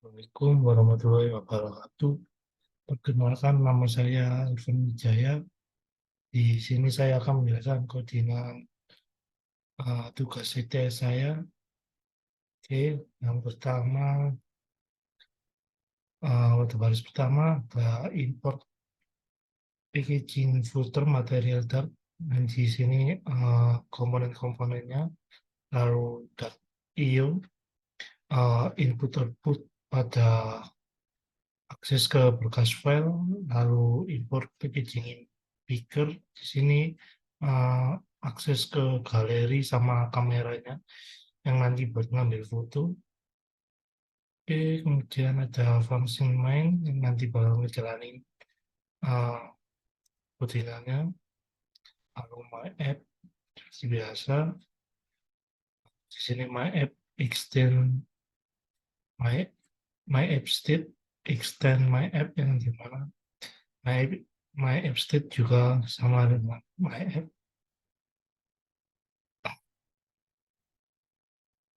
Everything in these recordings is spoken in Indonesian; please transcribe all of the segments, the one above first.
Assalamualaikum warahmatullahi wabarakatuh. Perkenalkan, nama saya Alvan Wijaya. Di sini saya akan menjelaskan koordinat tugas CTS saya. Oke, yang pertama, pada baris pertama ada import packaging footer material Dart. Dan di sini komponen-komponennya, lalu Dart IO, input output pada akses ke berkas file, lalu import packaging picker. Di sini uh, akses ke galeri sama kameranya yang nanti buat ngambil foto. Oke, kemudian ada function main yang nanti bakal ngejalanin uh, rutiniannya. Lalu my app seperti biasa. Di sini my app extend my my app state, extend my app yang dimana my my app state juga sama dengan my app.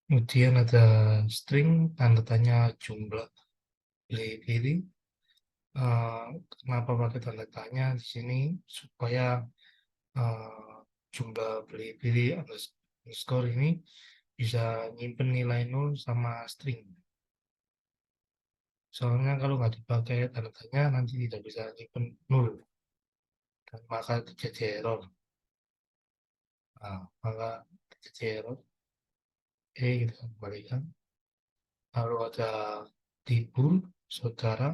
Kemudian ada string, tanda tanya jumlah pilih-pilih. Kenapa pakai tanda tanya di sini? Supaya eh, jumlah pilih-pilih underscore ini bisa nyimpen nilai 0 sama string. Soalnya kalau nggak dipakai tanda tanya, nanti tidak bisa nyimpen 0. Dan maka terjadi error. Maka terjadi error. Oke, kita kembalikan. Lalu ada tibul, saudara,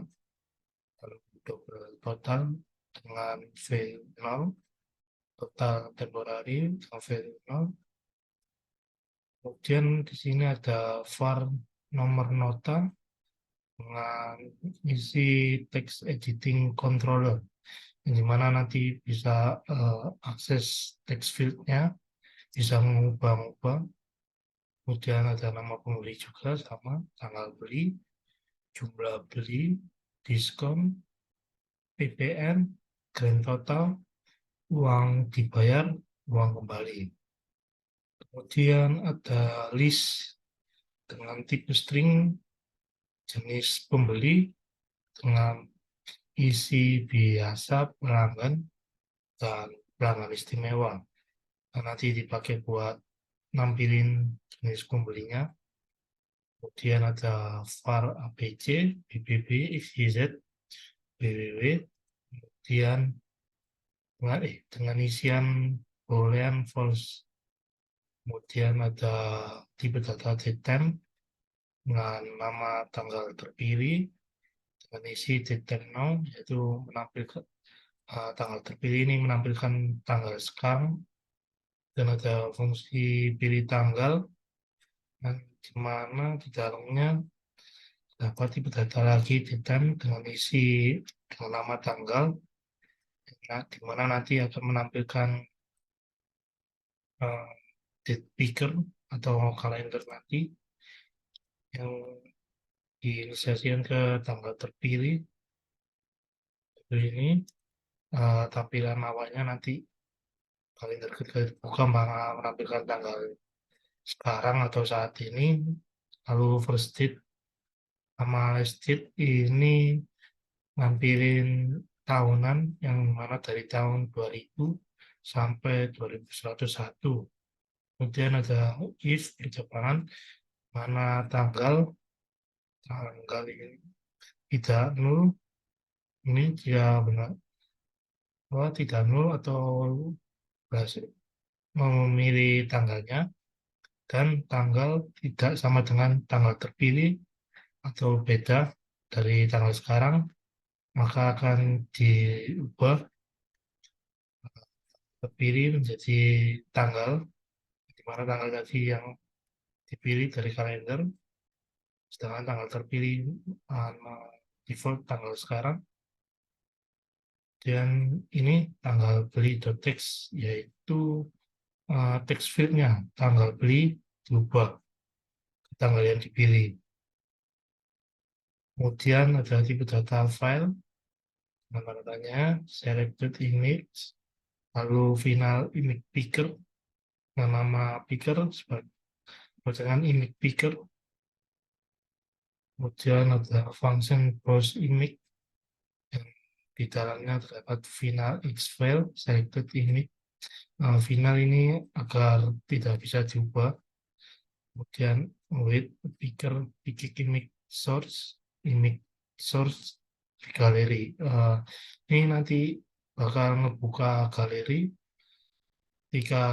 lalu double total dengan value 0, total temporary dengan value 0. Kemudian di sini ada var nomor nota dengan isi text editing controller, yang dimana nanti bisa akses text fieldnya, bisa mengubah-ubah. Kemudian ada nama pembeli juga sama, tanggal beli, jumlah beli, diskon, PPN, grand total, uang dibayar, uang kembali. Kemudian ada list dengan tipe string, jenis pembeli, dengan isi biasa pelanggan, dan pelanggan istimewa. Dan nanti dipakai buat nampilin jenis pembelinya. Kemudian ada var ABC, BBB, XYZ, BWW. Kemudian dengan isian boolean false. Kemudian ada tipe data datetime dengan nama tanggal terpilih, dengan isi datetime now, yaitu menampilkan tanggal terpilih ini menampilkan tanggal sekarang. Dan ada fungsi pilih tanggal, dan di mana di dalamnya dapat tipe data lagi datetime dengan isi dengan nama tanggal, di mana nanti akan menampilkan date picker atau kalender nanti yang diinisiasikan ke tanggal terpilih. Ini tampilan awalnya nanti kalender buka menampilkan tanggal sekarang atau saat ini. Lalu first date sama last date ini nampilin tahunan yang mana dari tahun 2000 sampai 2101. Kemudian ada if perjapangan mana tanggal ini tidak nol, ini dia benar tidak nol atau berhasil memilih tanggalnya, dan tanggal tidak sama dengan tanggal terpilih atau beda dari tanggal sekarang, maka akan diubah terpilih menjadi tanggal, di mana tanggal tadi yang dipilih dari kalender, sedangkan tanggal terpilih default tanggal sekarang. Dan ini tanggal beli text, yaitu text fieldnya tanggal beli berubah ke tanggal yang dipilih. Kemudian ada tipe data file, namanya selected image, lalu final image picker, nama picker sebagai image picker. Kemudian ada function browse image yang di dalamnya terdapat final X file selected image. Final ini agar tidak bisa diubah. Kemudian with picker image source di galeri. Ini nanti bakal ngebuka galeri ketika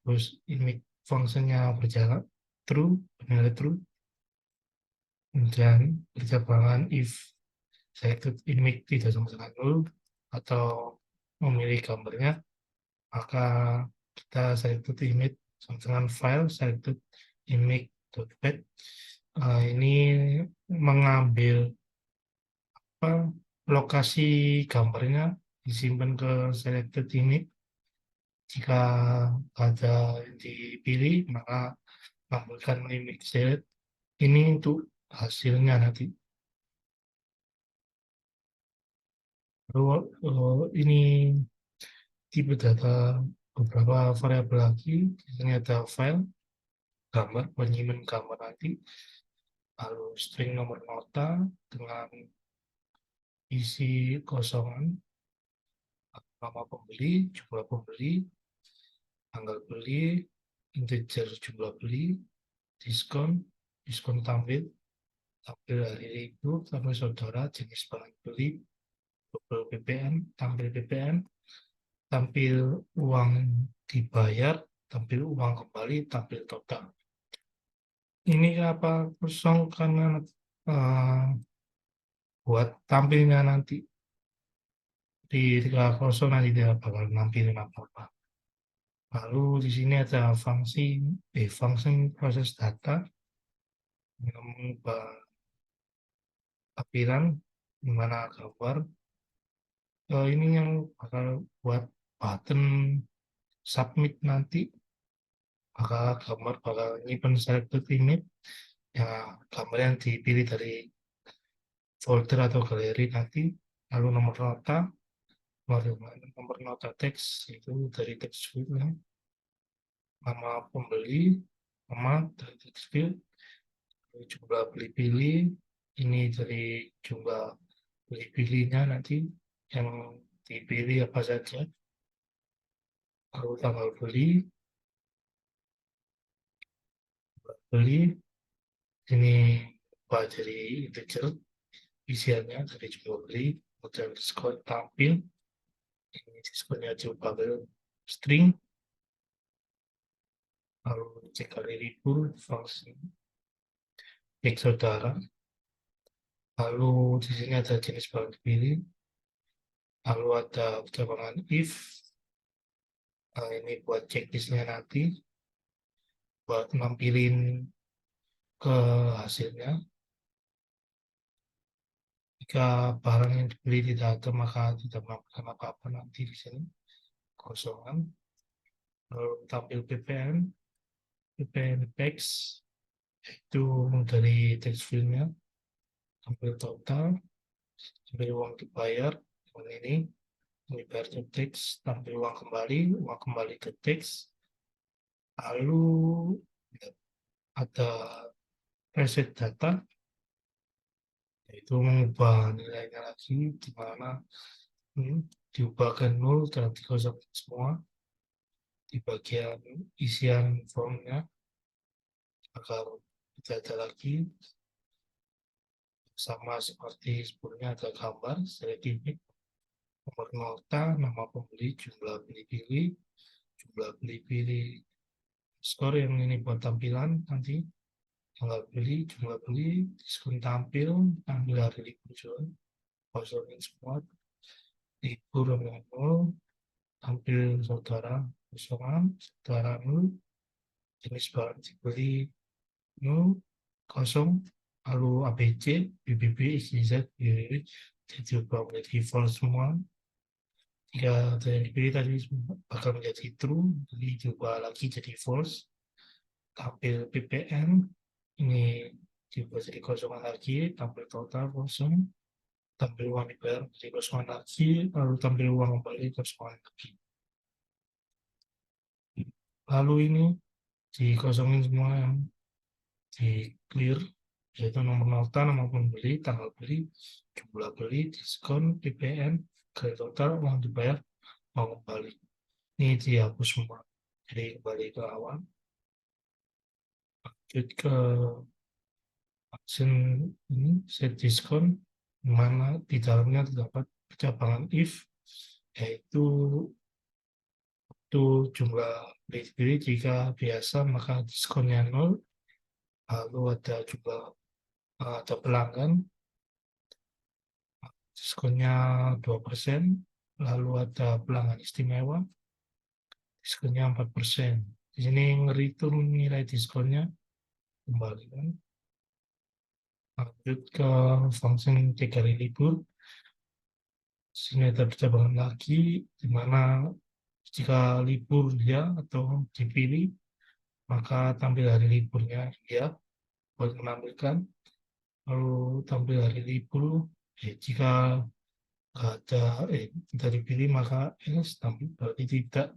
browse image fungsinya berjalan true, benar true. Kemudian percabangan if selected image tidak sama dengan nol atau memilih gambarnya, maka kita selected image sama dengan file selected image.pet. Ini mengambil lokasi gambarnya disimpan ke selected image. Jika ada yang dipilih, maka tampilkan image select. Ini untuk hasilnya nanti. Lalu ini tipe data beberapa variabel lagi. Ini ada file, gambar, penyimpan gambar nanti. Lalu string nomor nota dengan isi kosongan, nama pembeli, jumlah pembeli, tanggal beli, integer jumlah beli, diskon tampil hari libur, tampil saudara, jenis barang beli, double PPN, tampil PPN, tampil uang dibayar, tampil uang kembali, tampil total. Ini apa kosong karena buat tampilnya nanti di ketika kosong nanti tidak bakal nampilin apa-apa. Lalu di sini ada fungsi proses data yang mengubah tampilan di mana gambar. Ini yang bakal buat button submit nanti, maka gambar bakal nyimpen selected image, ya gambar yang dipilih dari folder atau galeri nanti. Lalu nomor nota teks itu dari text field, nama pembeli, nama dari text field, jumlah beli pilih, ini dari jumlah beli pilihnya nanti yang dipilih apa saja. Lalu tanggal beli ini ubah jadi integer isiannya dari jumlah beli, kemudian diskon tampil, ini diskonnya diubah ke string. Lalu cek kali libur fungsi cek saudara. Lalu di sini ada jenis barang dipilih. Lalu ada percabangan if. Ini buat checklistnya nanti, buat nampilin ke hasilnya. Jika barang yang dibeli tidak ada, maka tidak melakukan apa-apa nanti di sini kosongan. Lalu tampil PPN text itu dari text fieldnya, tampil total, tampil uang dibayar, ini bayar ke teks, tampil uang kembali ke teks. Lalu ada preset data, yaitu mengubah nilainya lagi, di mana diubah ke 0 dan dikosongkan semua di bagian isian formnya agar tidak ada lagi. Sama seperti sebelumnya ada gambar, select image, nomor nota, nama pembeli, jumlah beli pilih, jumlah beli pilih, skor yang ini buat tampilan nanti, tanggal beli, jumlah beli, diskon tampil hari libur juga, kosongin semua, libur dengan 0, tampil saudara kosongan, saudara 0, jenis barang dibeli 0, kosong, lalu ABC, BBB, XYZ, BBB, jadi ubah menjadi default semua. Jika ada yang dipilih tadi bakal menjadi true, jadi diubah lagi jadi false. Tampil PPN, ini diubah jadi kosongan lagi, tampil total kosong, tampil uang dibayar jadi kosongan lagi, lalu tampil uang kembali kosongan lagi. Lalu ini dikosongin semua, yang di clear, yaitu nomor nota, nama pembeli, tanggal beli, jumlah beli, diskon, PPN, grand total, uang dibayar, uang kembali. Ini dihapus semua. Jadi kembali ke awal. Lanjut ke function ini, set diskon, di mana di dalamnya terdapat cabangan if, yaitu itu jumlah beli jika biasa maka diskonnya 0, lalu ada juga ada pelanggan diskonnya 2%, lalu ada pelanggan istimewa diskonnya 4%. Di sini nge-return nilai diskonnya kembali kan. Lanjut ke function 3 kali libur. Sini ada percabangan lagi di mana jika libur ya atau dipilih maka tampil hari liburnya ya boleh menampilkan, lalu tampil hari libur jika nggak ada tidak dipilih maka tampil berarti tidak.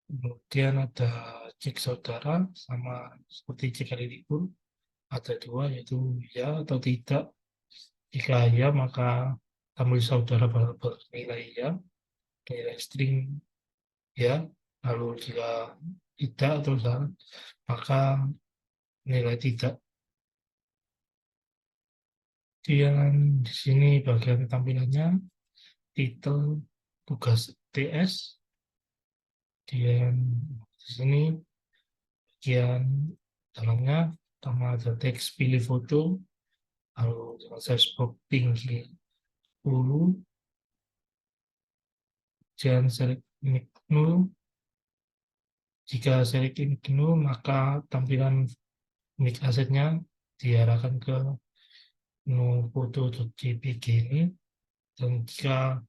Kemudian ada cek saudara sama seperti cek hari libur ada dua yaitu ya atau tidak. Jika ya maka tampil saudara bernilai ya, nilai string ya, lalu jika tidak atau salah maka nilai tidak. Kemudian di sini bagian tampilannya titel tugas TS. Kemudian di sini bagian dalamnya pertama ada teks pilih foto, lalu dengan size box tinggi 10, kemudian select image null. Jika select image null maka tampilan image asetnya diarahkan ke menu foto.jpg ini, dan jika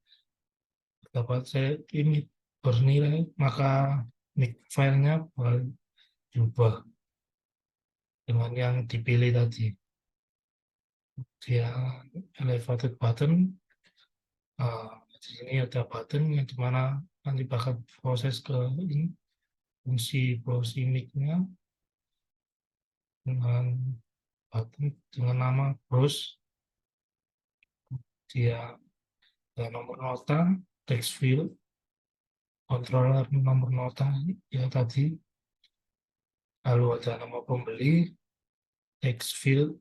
dapat select image bernilai maka image filenya bakal diubah dengan yang dipilih tadi. Dia elevated button, di sini ada button yang dimana nanti bakal proses ke ini fungsi browse image-nya dengan button dengan nama browse. Dia ada nomor nota, text field, controller nomor nota ya tadi, lalu ada nama pembeli, text field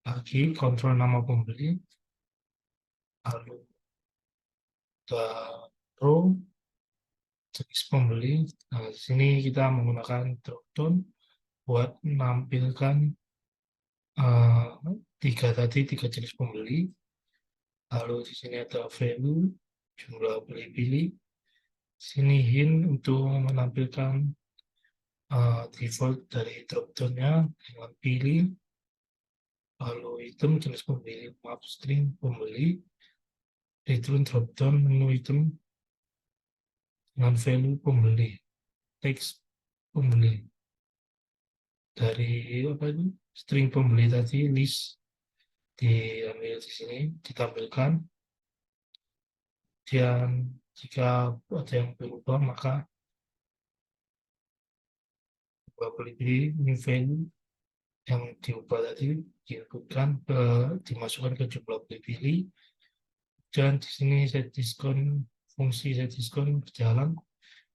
lagi, kontrol nama pembeli, lalu ada row, jenis pembeli. Nah, di sini kita menggunakan dropdown buat menampilkan tiga jenis pembeli. Lalu di sini ada value, jumlah beli pilih. Sini hint untuk menampilkan default dari dropdownnya dengan pilih. Lalu item jenis pembeli, map string pembeli. Return dropdown menu item dengan value pembeli, teks pembeli. Dari apa itu string pembeli tadi list diambil di sini ditampilkan. Dan jika ada yang berubah maka beli new value yang diubah tadi diinputkan dimasukkan ke jumlah beli pilih, dan di sini set diskon, fungsi set diskon berjalan.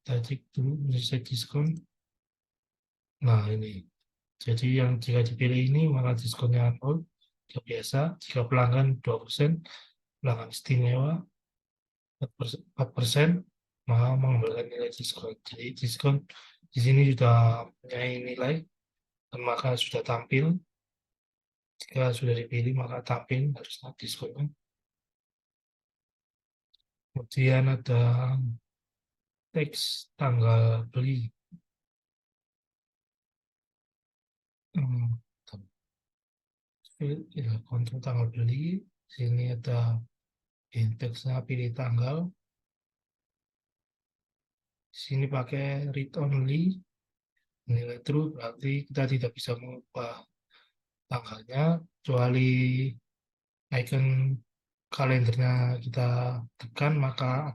Kita cek dulu set diskon. Nah ini jadi yang jika dipilih ini maka diskonnya 0 jika biasa, jika pelanggan 2%, pelanggan istimewa 4%, maka mengembalikan nilai diskon. Jadi diskon di sini sudah mempunyai nilai dan maka sudah tampil. Jika sudah dipilih maka tampil harus diskonnya. Kemudian ada teks tanggal beli. Ya, kontrol tanggal beli. Sini ada teksnya pilih tanggal. Sini pakai read only. Nilai true berarti kita tidak bisa mengubah tanggalnya kecuali icon kalendernya kita tekan maka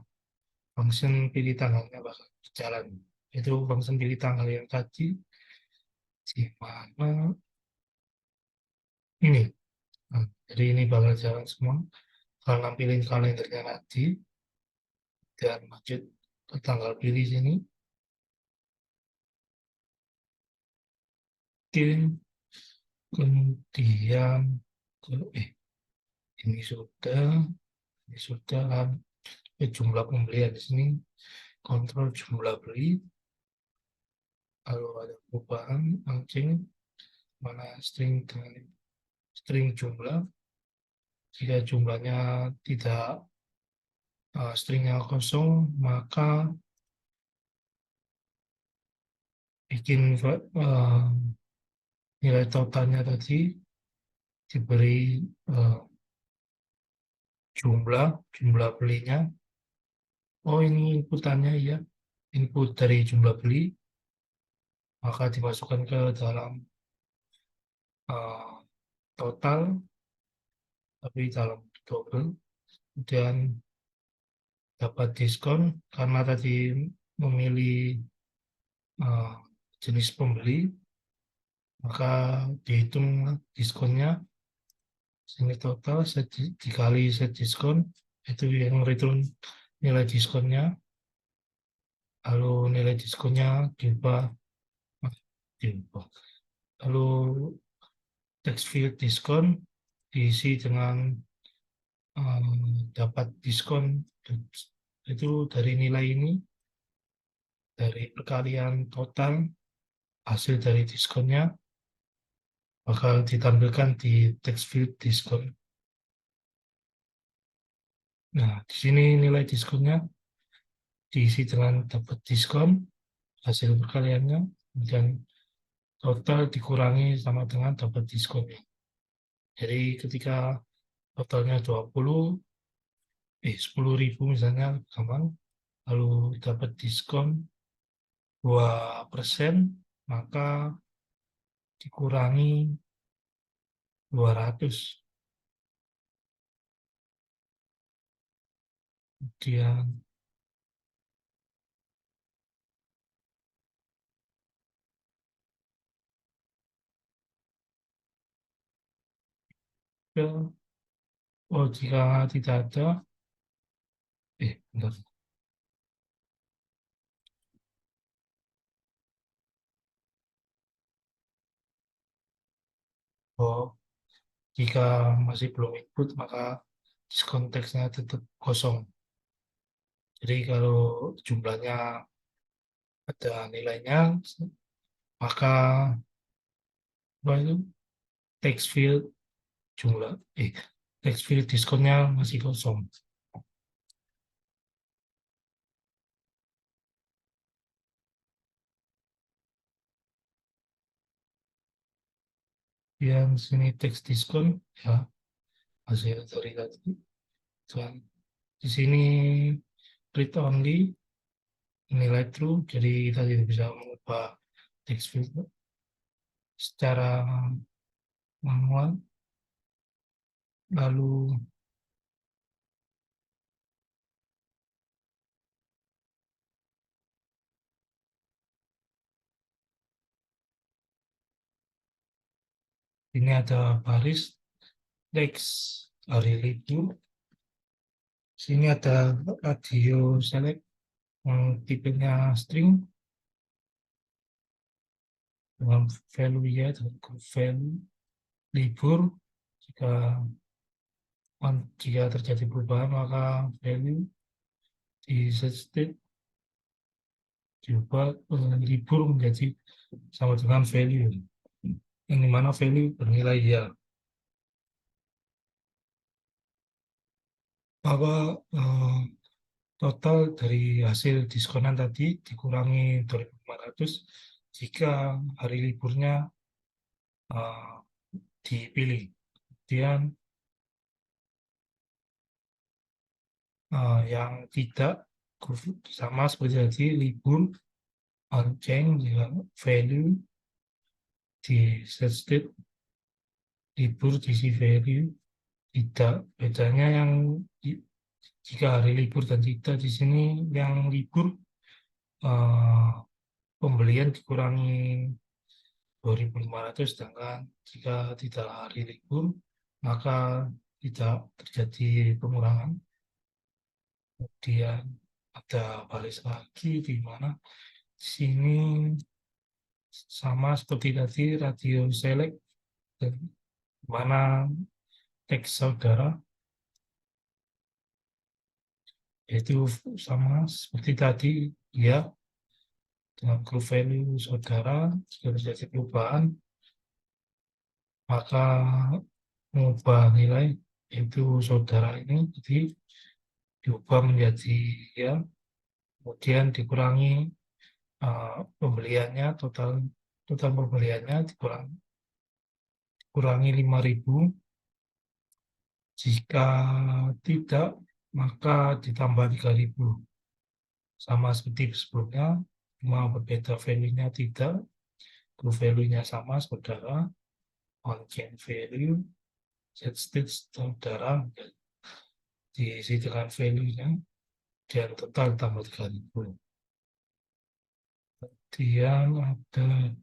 function pilih tanggalnya bakal berjalan. Itu function pilih tanggal yang tadi. di mana ini. Nah, jadi ini bakal jalan semua. Kalau nampilin kalendernya nanti dan lanjut ke tanggal pilih sini. Oke, kemudian ke ini sudah, ini sudah jumlah pembelian di sini, kontrol jumlah beli, lalu ada perubahan launching mana string dengan string jumlah. Jika jumlahnya tidak stringnya kosong, maka bikin nilai totalnya tadi diberi jumlah belinya. Oh, ini inputannya ya, input dari jumlah beli, maka dimasukkan ke dalam uh, total, tapi dalam double. Kemudian dapat diskon karena tadi memilih uh, jenis pembeli, maka dihitung diskonnya. Sini total dikali set diskon, itu yang return nilai diskonnya. Lalu nilai diskonnya diubah. Lalu text field diskon diisi dengan dapat diskon, itu dari nilai ini, dari perkalian total hasil dari diskonnya bakal ditampilkan di text field diskon. Nah, di sini nilai diskonnya diisi dengan dapat diskon hasil perkaliannya, dan total dikurangi sama dengan dapat diskonnya. Jadi ketika totalnya 10.000 misalnya, gampang, lalu dapat diskon 2%, maka dikurangi 200. Kemudian jika tidak ada, bentar. Oh, jika masih belum input, maka diskon teksnya tetap kosong. Jadi kalau jumlahnya ada nilainya, maka apa itu text field jumlah text field diskonnya masih kosong. Yang sini text diskon ya, hasil dari tadi. Dan di sini read only nilai true, jadi kita tidak bisa mengubah text field secara manual. Lalu ini ada baris text hari libur. Sini ada radio select yang tipenya string dengan value ya, dengan value libur. Jika terjadi perubahan, maka value di set state diubah libur menjadi sama dengan value, yang dimana value bernilai ya. Maka total dari hasil diskonan tadi dikurangi 2.500 jika hari liburnya dipilih. Kemudian yang tidak sama seperti tadi, libur unchanged, jika value di set state, libur diisi value. Tidak, bedanya yang jika hari libur dan tidak, di sini yang libur pembelian dikurangi 2.500, sedangkan jika tidak hari libur, maka tidak terjadi pengurangan. Kemudian ada baris lagi di mana sini sama seperti tadi radio select, dan mana teks saudara yaitu sama seperti tadi ya, dengan group value saudara jika terjadi perubahan maka mengubah nilai itu saudara ini jadi diubah menjadi ya, kemudian dikurangi pembeliannya, total total pembeliannya dikurangi 5.000. Jika tidak maka ditambah 3.000, sama seperti sebelumnya, cuma berbeda value-nya tidak, group value-nya sama saudara, on chain value, set state saudara diisi dengan value-nya, dan total tambah 3.000. Kemudian ada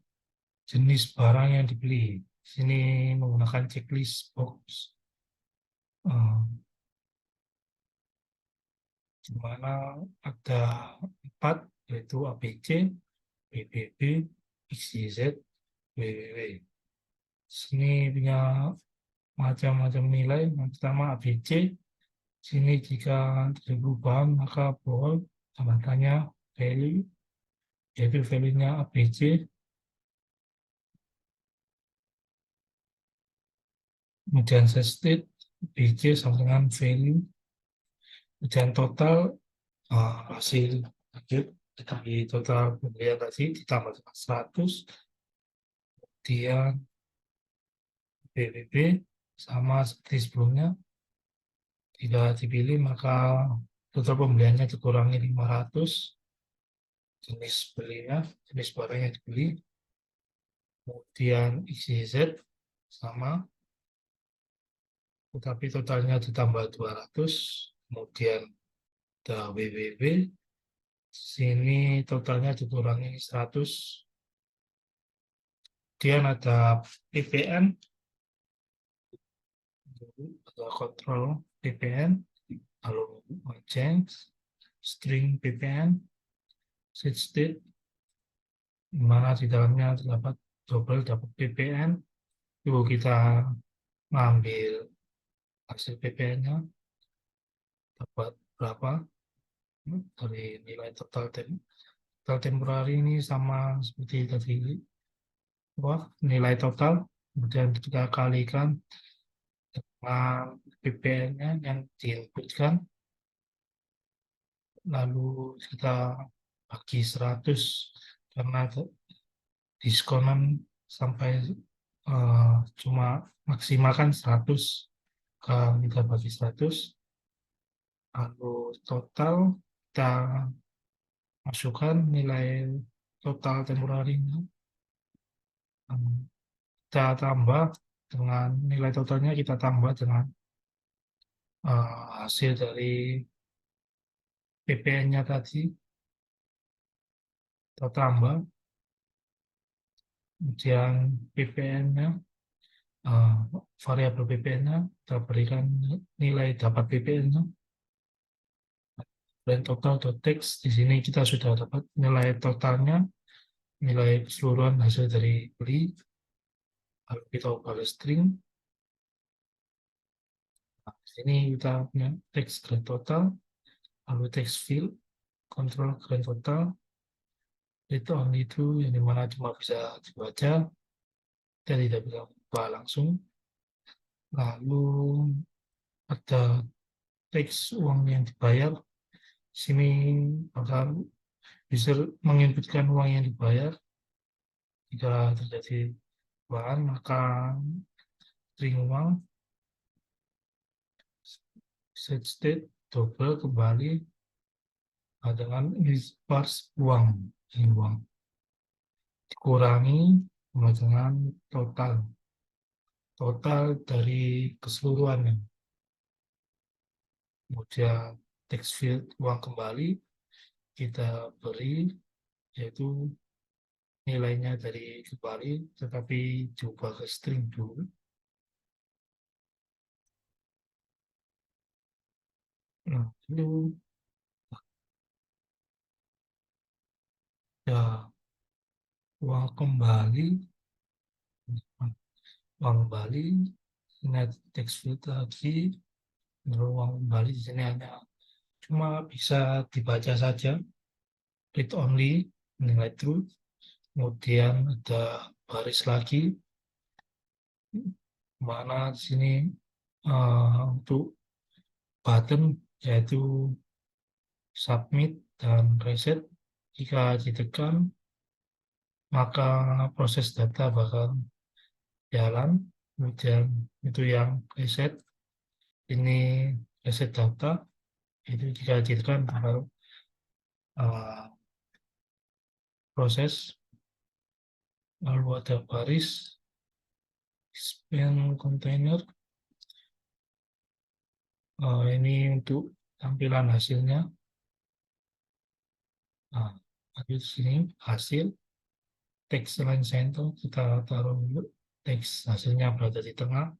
jenis barang yang dibeli. Sini menggunakan checklist box, di mana ada 4, yaitu ABC, BBB, XYZ, WWW. Sini punya macam-macam nilai. Yang pertama ABC. Sini jika terjadi perubahan maka bold tanda tanya value, yaitu value-nya ABC. Kemudian set state ABC sama dengan value. Kemudian total hasil dari total pembelian tadi ditambah 100. Kemudian BBB sama seperti sebelumnya, tidak dipilih maka total pembeliannya dikurangi 500, jenis barang yang dibeli. Kemudian XYZ sama, tetapi totalnya ditambah 200. Kemudian ada WWB, sini totalnya dikurangi 100. Kemudian ada PPN, ada kontrol PPN, lalu change, string PPN, set state, di mana di dalamnya terdapat double dapat PPN. Yuk kita mengambil hasil PPN-nya, dapat berapa dari nilai total temporary ini sama seperti tadi, nilai total, kemudian kita kalikan dengan PPN-nya yang diinputkan, lalu kita bagi 100 karena diskonan sampai cuma maksimal kan 100, kita bagi 100, lalu total kita masukkan nilai total temporary-nya, kita tambah dengan nilai totalnya, kita tambah dengan hasil dari PPN-nya tadi, kita tambah, kemudian PPN-nya, variabel PPN-nya, kita berikan nilai dapat PPN-nya, dan total.text. Di sini kita sudah dapat nilai totalnya, nilai keseluruhan hasil dari beli, lalu kita ubah ke string. Nah, di sini kita punya text grand total, lalu text field, control grand total, itu only true, yang dimana cuma bisa dibaca, kita tidak bisa ubah langsung. Lalu ada teks uang yang dibayar, sini bakal bisa menginputkan uang yang dibayar. Jika terjadi perubahan maka string uang, set state double kembali dengan parse uang, ini uang dikurangi dengan total dari keseluruhannya. Kemudian text field uang kembali kita beri, yaitu nilainya dari kembali, tetapi diubah ke string dulu. Nah, itu ya uang kembali, uang kembali, net text field lagi, lalu uang kembali di sini hanya cuma bisa dibaca saja, read only, nilai true, kemudian ada baris lagi, mana di sini untuk button yaitu submit dan reset. Jika ditekan, maka proses data bakal jalan. Kemudian itu yang reset, ini reset data, itu jika ditekan bakal uh, proses. Lalu ada baris, span container, ini untuk tampilan hasilnya. Nah, di sini hasil teks line center, kita taruh dulu teks hasilnya berada di tengah.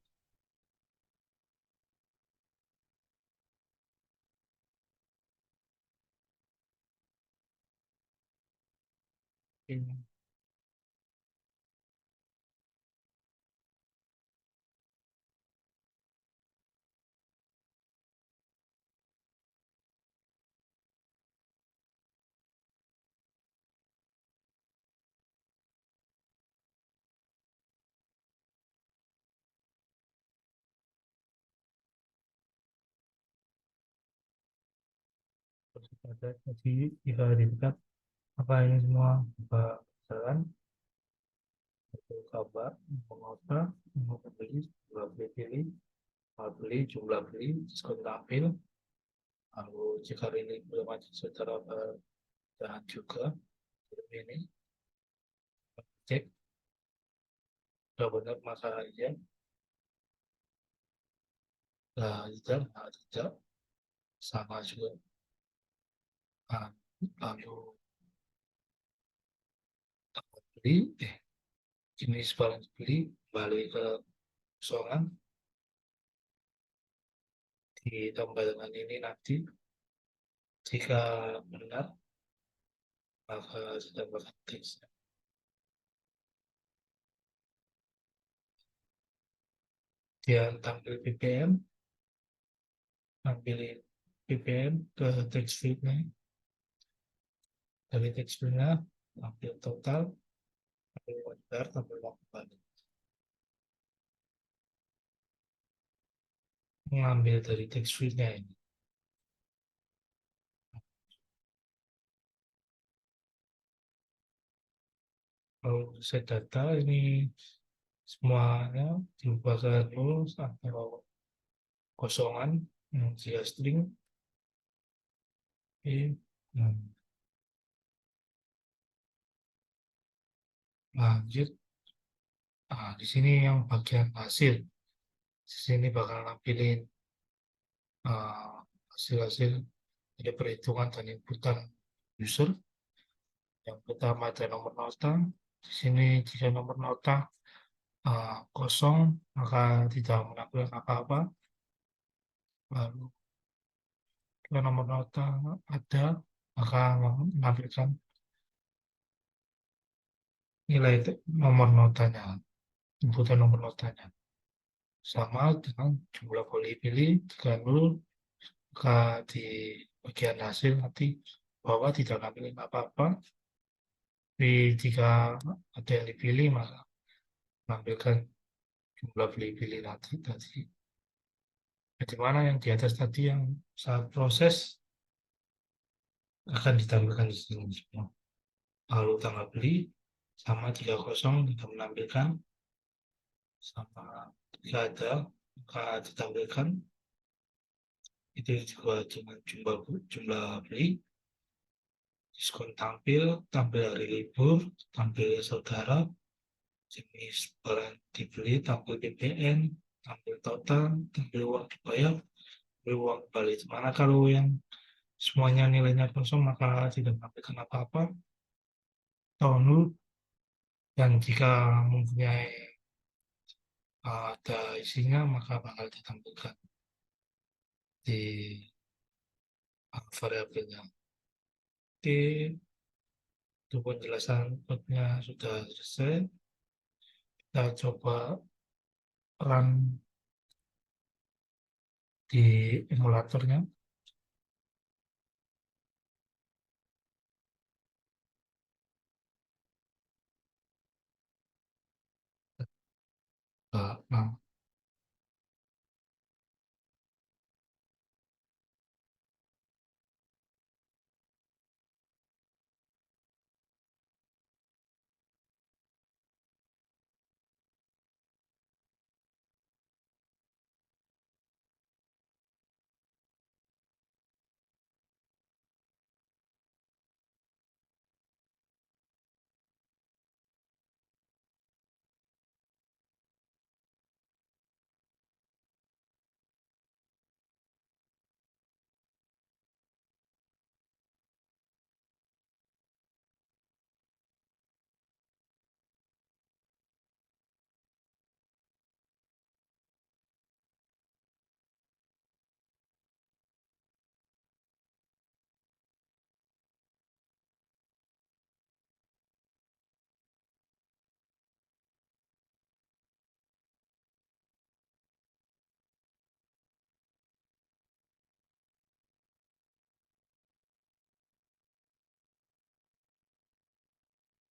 Ini ada jadi jika dilihat apa ini semua berjalan, itu kabar, pengusaha, mau beli, jumlah beli pilih, jual beli, jumlah beli, diskon tampil. Lalu jika ini belum ada secara berjalan juga, ini cek sudah benar masalahnya. Nah, tidak sama juga. Nah, lalu beli, jenis barang beli kembali ke kosongan, ditambah dengan ini nanti jika benar maka ditambahkan teks. Dia tampil ppm, tampilin ppm ke teks fieldnya, dari teks fieldnya tampil total, tampil wajar, tampil waktu balik. Mengambil dari teks fieldnya ini. Kalau set data ini semuanya diubah ke nol atau kosongan yang dia string. Nah, lanjut. Nah, di sini yang bagian hasil. Di sini bakal nampilin hasil-hasil dari perhitungan dan inputan user. Yang pertama ada nomor nota. Di sini jika nomor nota kosong, maka tidak menampilkan apa-apa. Lalu jika nomor nota ada, maka menampilkan nilai nomor notanya, inputan nomor notanya. Sama dengan jumlah boleh pilih, jika nol, maka di bagian hasil nanti bahwa tidak nampilin apa-apa. Tapi jika ada yang dipilih, maka menampilkan jumlah pilih-pilih tadi. Di mana yang di atas tadi yang saat proses akan ditampilkan di sini semua. Lalu tanggal beli sama jika kosong tidak menampilkan, sama jika ada maka ditampilkan. Itu juga dengan jumlah beli, diskon tampil, tampil hari libur, tampil saudara, jenis barang dibeli, tampil PPN, tampil total, tampil uang dibayar, tampil uang balik. Mana kalau yang semuanya nilainya kosong maka tidak menampilkan apa-apa. Tahun Dan jika mempunyai ada isinya, maka bakal ditampilkan di variabelnya. Oke, itu penjelasan code-nya sudah selesai. Kita coba run di emulatornya. Nah,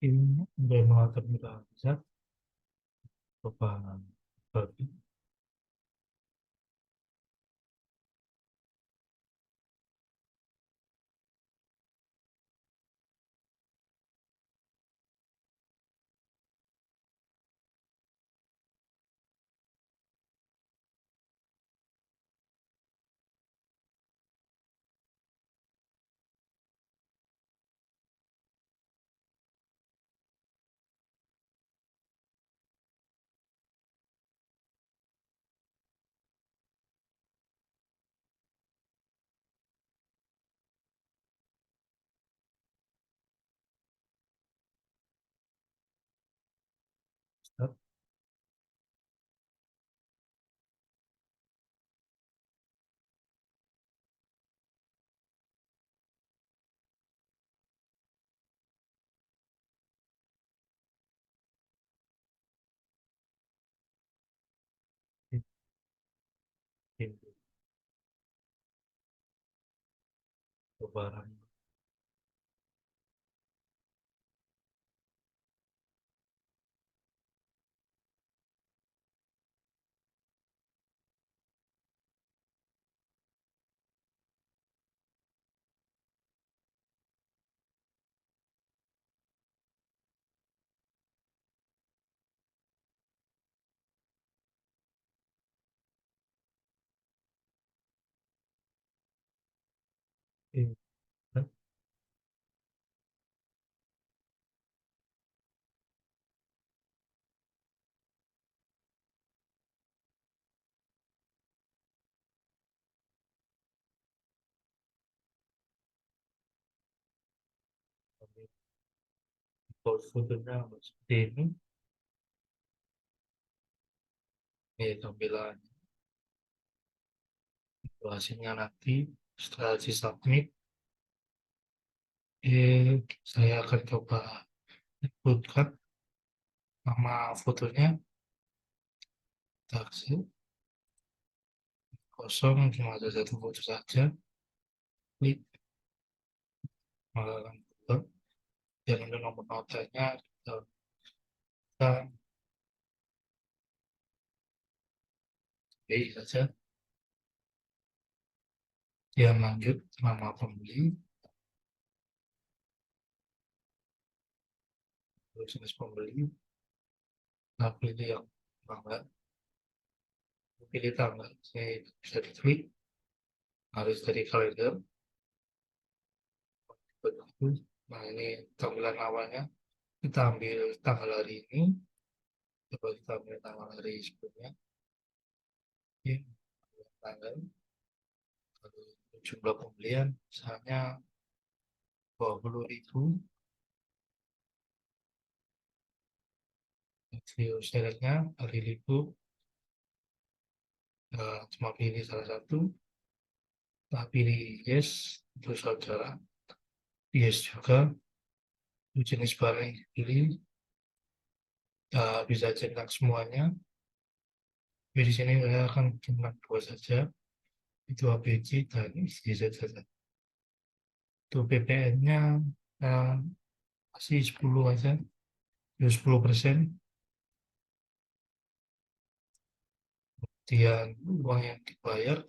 ini udah emulator kita bisa coba bagi. Start. Ini coba run. Ini, default fotonya seperti ini. Ini tampilan hasilnya nanti setelah di submit. Saya akan coba inputkan nama fotonya. Taksi kosong, cuma ada satu foto saja. Klik malah keluar. Dan untuk nomor notanya kita pilih saja. Dia lanjut nama pembeli, terus jenis pembeli, nah pilih yang tanggal, pilih tanggal. Saya bisa diklik, harus dari kalender. Nah ini tampilan awalnya. Kita ambil tanggal hari ini, coba kita ambil tanggal hari sebelumnya. Oke, tanggal, lalu jumlah pembelian, misalnya 20.000. View syaratnya hari libur, cuma pilih salah satu, pilih yes, itu saudara, yes juga, jenis barang yang dipilih, bisa cetak semuanya. Tapi di sini saya akan cetak dua saja, itu ABC dan ICZ saja. Itu PPN-nya masih 10 aja, 10%. Kemudian uang yang dibayar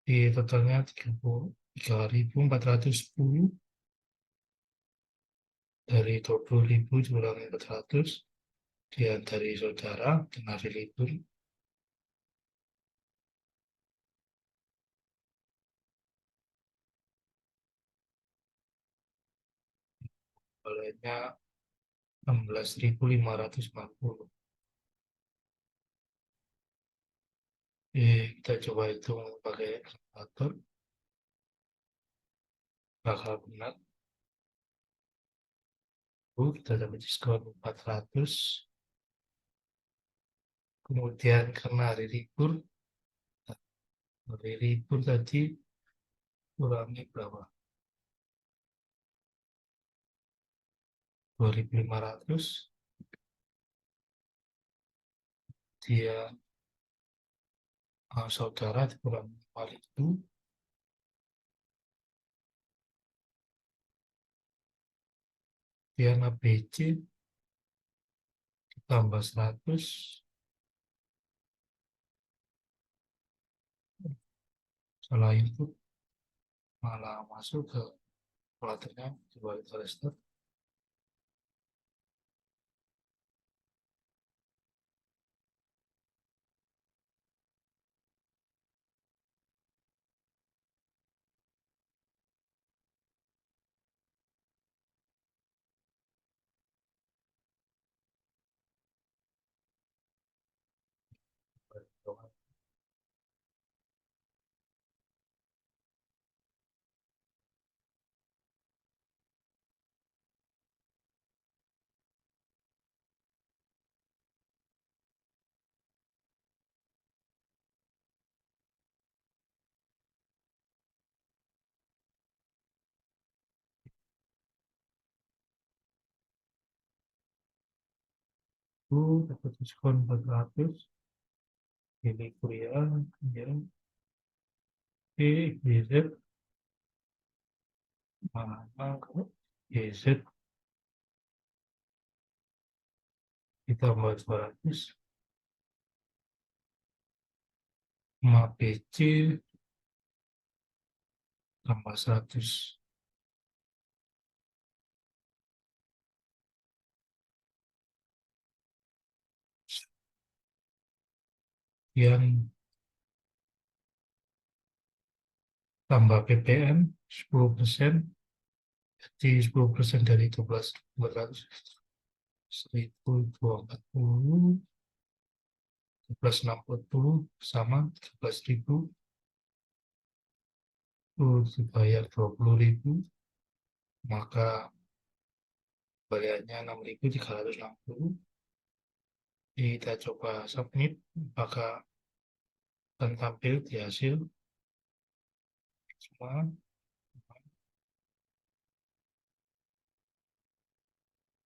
di totalnya 33.410 dari 20.000 dikurangi 400, kemudian dari saudara dan hari libur balenya 16.540. Kita coba hitung pakai kalkulator, bakal benar. Kita dapat diskon 400. Kemudian karena hari libur tadi kurangi berapa? 2.500. Dia saudara dikurangi 5.000. Dia ABC tambah 100, salah input malah masuk ke kalkulatornya, coba kita restart. Itu dapat diskon 400, ini kuliah, kemudian GZ mana GZ ditambah 200, sama PC tambah 100. Yang tambah PPN 10%, jadi 10% dari 12.400, 1.240 plus 60 sama 13.000, itu dibayar 20.000, maka kembaliannya 6.360. Kita coba submit, maka akan tampil di hasil semua.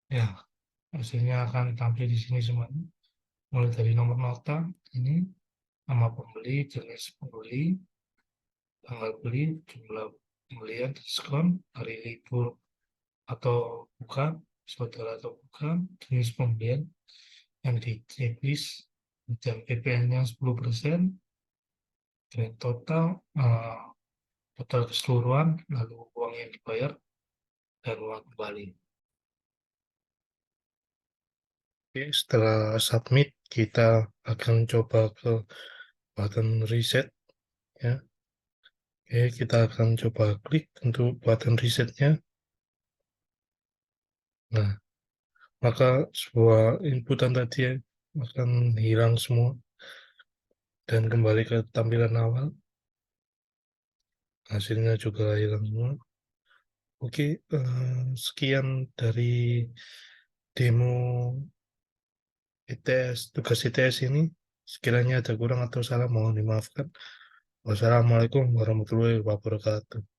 Ya, hasilnya akan tampil di sini semuanya. Mulai dari nomor nota, ini nama pembeli, jenis pembeli, tanggal beli, jumlah pembelian, diskon, hari libur atau bukan, saudara atau bukan, jenis pembelian yang di checklist, dan PPN-nya 10%, dan total keseluruhan, lalu uang yang dibayar, dan uang kembali. Oke, setelah submit, kita akan coba ke button reset, ya. Oke, kita akan coba klik untuk button resetnya. Nah, maka sebuah inputan tadi akan hilang semua dan kembali ke tampilan awal. Hasilnya juga hilang semua. Oke, sekian dari demo tugas ITS ini. Sekiranya ada kurang atau salah mohon dimaafkan. Wassalamualaikum warahmatullahi wabarakatuh.